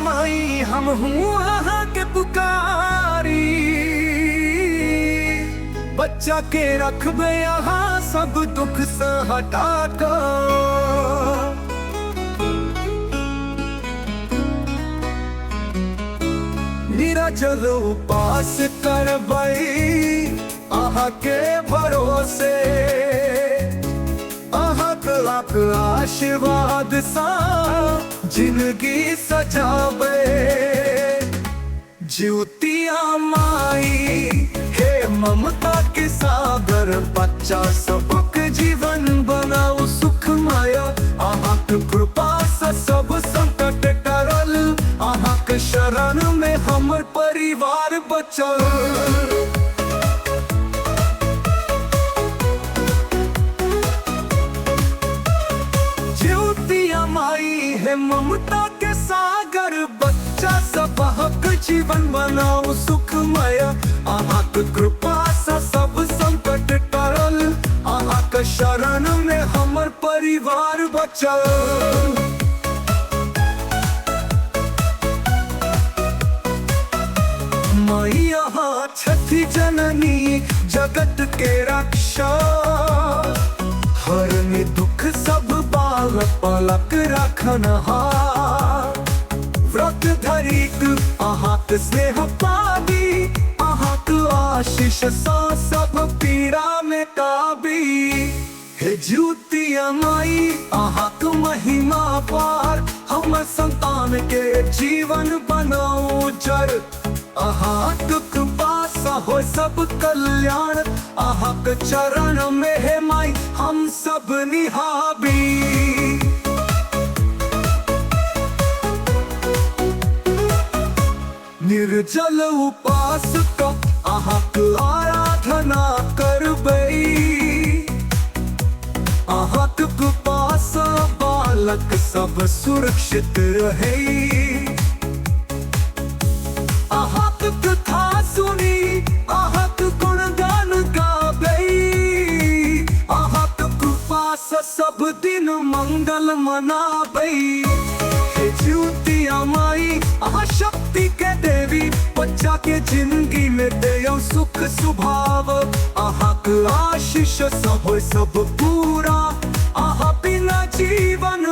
माई हम हूँ अहाँ के पुकारी, बच्चा के रखबे यहाँ सब दुख से हटा कर। निराजल उपास करबै अहाँ के भरोसे, अहाँ के लाख आशीर्वाद सा जिंदगी सजाबे। ज्योतिया माई हे ममता के सागर, बच्चा सबक जीवन बनाओ सुखमय। अहाँ के कृपा से सब संकट टरल, अहाँ के शरण में हमर परिवार बचल। ज्योतिया माई है ममता के सागर, बच्चा सबक जीवन बनाओ सुखमय। अहाँ के कृपा से सब संकट टरल, अहाँ के शरण में हमर परिवार बचल। माई अहाँ छठी जननी जगत के रक्षा, हरनी दुख सब बाल पलक रखनहार। व्रत धरिक अहाँ के स्नेह पाबी, अहाँ के आशीष सा सब पीड़ा में काबी। हे ज्योतिया माई अहाँ के महिमा पार, हमर संतान के जीवन बनाओ जर। अहाँ के कृपा सा हो सब कल्याण, अहाँ के चरण में है माई हम सब निहाबी। निर्जल उपास का अहाँ के आराधना करबै, अहाँ के कृपा सा बालक सब सुरक्षित रहे। अहाँ के कथा सुनी अहाँ के गुणगान गाबै, अहाँ के कृपा से सब दिन मंगल मनाबै। हे ज्योतिया माई अहाँ शक्ति के देवी, बच्चा के जिंदगी में देओ सुख सुभाव। अहाँ के आशीष सब हो सब पूरा, अहाँ बिना जीवन